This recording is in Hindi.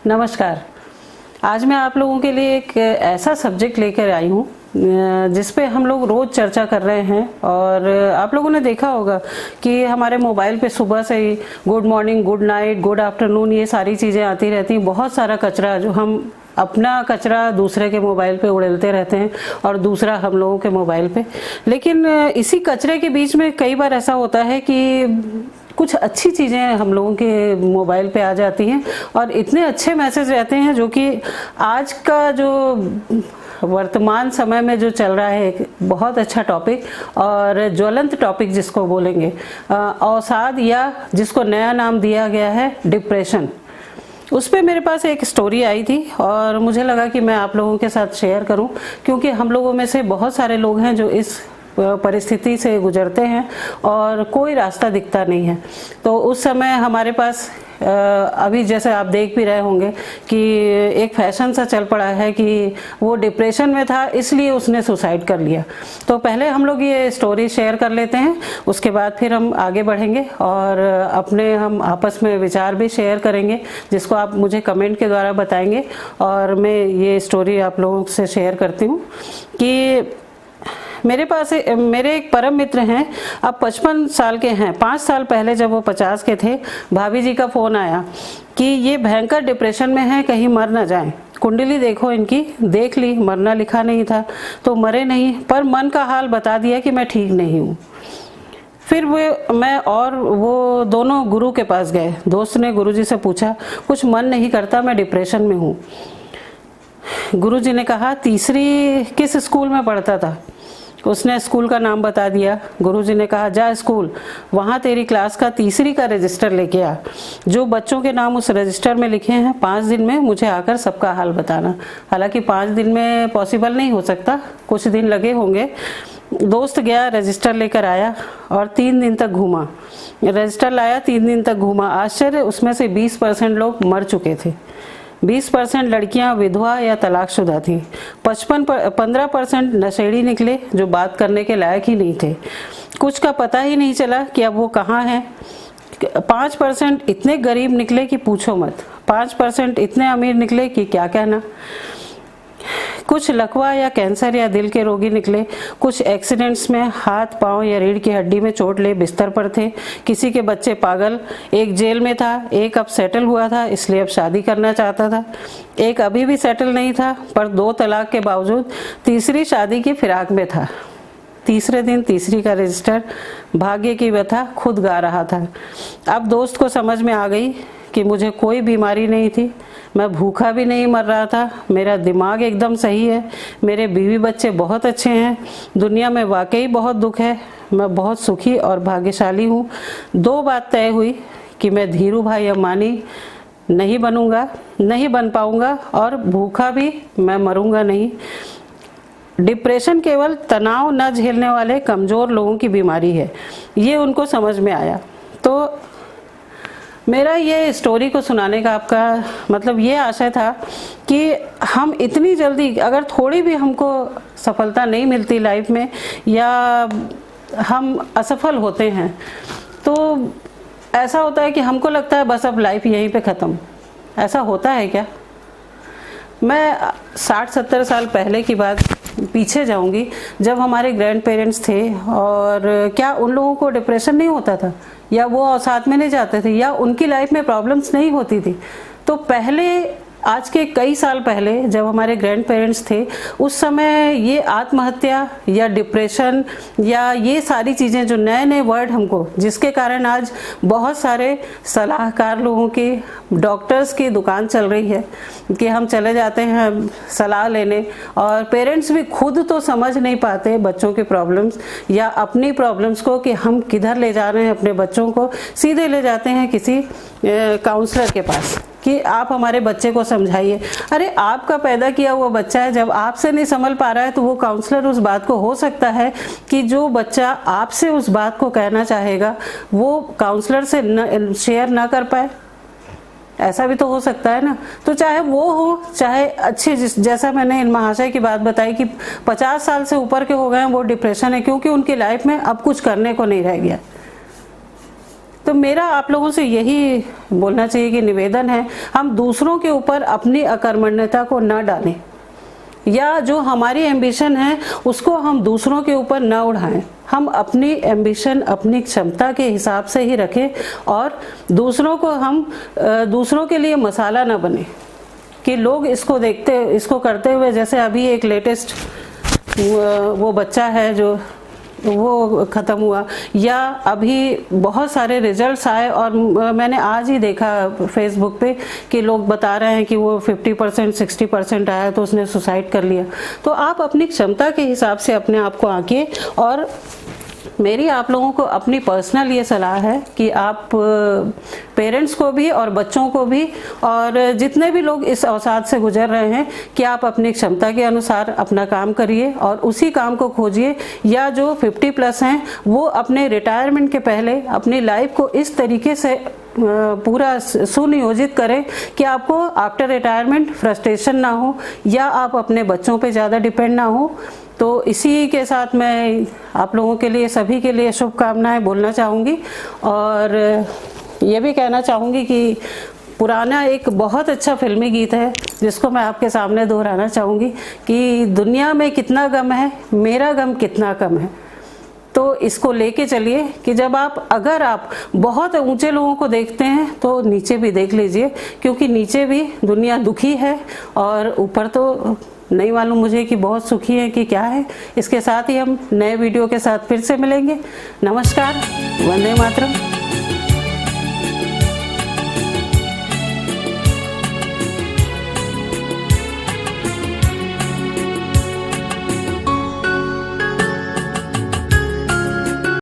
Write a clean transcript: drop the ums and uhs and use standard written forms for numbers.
नमस्कार। आज मैं आप लोगों के लिए एक ऐसा सब्जेक्ट लेकर आई हूँ जिस पे हम लोग रोज़ चर्चा कर रहे हैं। और आप लोगों ने देखा होगा कि हमारे मोबाइल पे सुबह से ही good morning, good night, good afternoon ये सारी चीज़ें आती रहती हैं। बहुत सारा कचरा जो हम अपना कचरा दूसरे के मोबाइल पे उड़ेलते रहते हैं और दूसरा हम लोगों के मोबाइल पे। लेकिन इसी कचरे के बीच में कई बार ऐसा होता है कि कुछ अच्छी चीज़ें हम लोगों के मोबाइल पे आ जाती हैं और इतने अच्छे मैसेज रहते हैं जो कि आज का जो वर्तमान समय में जो चल रहा है एक बहुत अच्छा टॉपिक और ज्वलंत टॉपिक जिसको बोलेंगे अवसाद, या जिसको नया नाम दिया गया है डिप्रेशन। उस पे मेरे पास एक स्टोरी आई थी और मुझे लगा कि मैं आप लोगों के साथ शेयर करूं, क्योंकि हम लोगों में से बहुत सारे लोग हैं जो इस परिस्थिति से गुजरते हैं और कोई रास्ता दिखता नहीं है। तो उस समय हमारे पास अभी जैसे आप देख भी रहे होंगे कि एक फैशन सा चल पड़ा है कि वो डिप्रेशन में था इसलिए उसने सुसाइड कर लिया। तो पहले हम लोग ये स्टोरी शेयर कर लेते हैं, उसके बाद फिर हम आगे बढ़ेंगे और हम आपस में विचार भी शेयर करेंगे, जिसको आप मुझे कमेंट के द्वारा बताएंगे। और मैं ये स्टोरी आप लोगों से शेयर करती हूँ कि मेरे एक परम मित्र हैं, अब 55 साल के हैं। 5 साल पहले जब वो 50 के थे, भाभी जी का फोन आया कि ये भयंकर डिप्रेशन में है, कहीं मर ना जाएं। कुंडली देखो इनकी, देख ली, मरना लिखा नहीं था तो मरे नहीं, पर मन का हाल बता दिया कि मैं ठीक नहीं हूँ। फिर मैं और वो दोनों गुरु के पास गए। दोस्त ने गुरुजी से पूछा, कुछ मन नहीं करता, मैं डिप्रेशन में हूँ। गुरुजी ने कहा, तीसरी किस स्कूल में पढ़ता था? उसने स्कूल का नाम बता दिया। गुरुजी ने कहा, जा स्कूल, वहाँ तेरी क्लास का तीसरी का रजिस्टर लेके आ। जो बच्चों के नाम उस रजिस्टर में लिखे हैं 5 दिन में मुझे आकर सबका हाल बताना। हालांकि 5 दिन में पॉसिबल नहीं हो सकता, कुछ दिन लगे होंगे। दोस्त गया, रजिस्टर लेकर आया और 3 दिन तक घूमा। रजिस्टर लाया, 3 दिन तक घूमा। आश्चर्य, उसमें से 20% लोग मर चुके थे। 20% लड़कियां विधवा या तलाकशुदा थी। 15% नशेड़ी निकले जो बात करने के लायक ही नहीं थे। कुछ का पता ही नहीं चला कि अब वो कहाँ हैं। 5% इतने गरीब निकले कि पूछो मत। 5% इतने अमीर निकले कि क्या कहना। कुछ लकवा या कैंसर या दिल के रोगी निकले। कुछ एक्सीडेंट्स में हाथ पांव या रीढ़ की हड्डी में चोट ले बिस्तर पर थे। किसी के बच्चे पागल, एक जेल में था, एक अब सेटल हुआ था इसलिए अब शादी करना चाहता था, एक अभी भी सेटल नहीं था पर 2 तलाक के बावजूद तीसरी शादी की फिराक में था। तीसरे दिन तीसरी का रजिस्टर, भाग्य की व्यथा खुद गा रहा था। अब दोस्त को समझ में आ गई कि मुझे कोई बीमारी नहीं थी, मैं भूखा भी नहीं मर रहा था, मेरा दिमाग एकदम सही है, मेरे बीवी बच्चे बहुत अच्छे हैं, दुनिया में वाकई बहुत दुख है, मैं बहुत सुखी और भाग्यशाली हूँ। 2 बात तय हुई कि मैं धीरू भाई अंबानी नहीं बनूंगा, नहीं बन पाऊंगा, और भूखा भी मैं मरूंगा नहीं। डिप्रेशन केवल तनाव न झेलने वाले कमज़ोर लोगों की बीमारी है, ये उनको समझ में आया। तो मेरा ये स्टोरी को सुनाने का आपका मतलब ये आशय था कि हम इतनी जल्दी, अगर थोड़ी भी हमको सफलता नहीं मिलती लाइफ में या हम असफल होते हैं, तो ऐसा होता है कि हमको लगता है बस अब लाइफ यहीं पे ख़त्म। ऐसा होता है क्या? मैं 60-70 साल पहले की बात पीछे जाऊंगी, जब हमारे ग्रैंड पेरेंट्स थे, और क्या उन लोगों को डिप्रेशन नहीं होता था, या वो अवसाद में नहीं जाते थे, या उनकी लाइफ में प्रॉब्लम्स नहीं होती थी? तो पहले, आज के कई साल पहले जब हमारे ग्रैंड पेरेंट्स थे, उस समय ये आत्महत्या या डिप्रेशन या ये सारी चीज़ें जो नए नए वर्ड हमको, जिसके कारण आज बहुत सारे सलाहकार लोगों की, डॉक्टर्स की दुकान चल रही है कि हम चले जाते हैं सलाह लेने, और पेरेंट्स भी खुद तो समझ नहीं पाते बच्चों की प्रॉब्लम्स या अपनी प्रॉब्लम्स को कि हम किधर ले जा रहे हैं अपने बच्चों को। सीधे ले जाते हैं किसी काउंसलर के पास कि आप हमारे बच्चे को समझाइए। अरे आपका पैदा किया हुआ बच्चा है, जब आपसे नहीं संभल पा रहा है तो वो काउंसलर उस बात को, हो सकता है कि जो बच्चा आपसे उस बात को कहना चाहेगा वो काउंसलर से शेयर ना कर पाए। ऐसा भी तो हो सकता है ना। तो चाहे वो हो, चाहे अच्छे, जैसा मैंने इन महाशय की बात बताई कि 50 साल से ऊपर के हो गए हैं, वो डिप्रेशन है क्योंकि उनकी लाइफ में अब कुछ करने को नहीं रह गया। तो मेरा आप लोगों से यही बोलना चाहिए कि निवेदन है, हम दूसरों के ऊपर अपनी अकर्मण्यता को न डालें, या जो हमारी एम्बिशन है उसको हम दूसरों के ऊपर न उड़ाएं। हम अपनी एम्बिशन अपनी क्षमता के हिसाब से ही रखें और दूसरों को हम दूसरों के लिए मसाला न बने कि लोग इसको देखते इसको करते हुए, जैसे अभी एक लेटेस्ट वो बच्चा है जो वो ख़त्म हुआ, या अभी बहुत सारे रिजल्ट्स आए और मैंने आज ही देखा फेसबुक पे कि लोग बता रहे हैं कि वो 50% 60% आया तो उसने सुसाइड कर लिया। तो आप अपनी क्षमता के हिसाब से अपने आप को आंकिए। और मेरी आप लोगों को अपनी पर्सनल ये सलाह है कि आप पेरेंट्स को भी और बच्चों को भी और जितने भी लोग इस अवसाद से गुजर रहे हैं कि आप अपनी क्षमता के अनुसार अपना काम करिए और उसी काम को खोजिए, या जो 50+ हैं वो अपने रिटायरमेंट के पहले अपनी लाइफ को इस तरीके से पूरा सुनियोजित करें कि आपको आफ्टर रिटायरमेंट फ्रस्ट्रेशन ना हो या आप अपने बच्चों पे ज़्यादा डिपेंड ना हो। तो इसी के साथ मैं आप लोगों के लिए सभी के लिए शुभकामनाएं बोलना चाहूँगी और ये भी कहना चाहूँगी कि पुराना एक बहुत अच्छा फिल्मी गीत है जिसको मैं आपके सामने दोहराना चाहूँगी कि दुनिया में कितना गम है, मेरा गम कितना कम है। तो इसको लेके चलिए कि जब अगर आप बहुत ऊंचे लोगों को देखते हैं तो नीचे भी देख लीजिए, क्योंकि नीचे भी दुनिया दुखी है और ऊपर तो नहीं मालूम मुझे कि बहुत सुखी है कि क्या है। इसके साथ ही हम नए वीडियो के साथ फिर से मिलेंगे। नमस्कार, वंदे मातरम।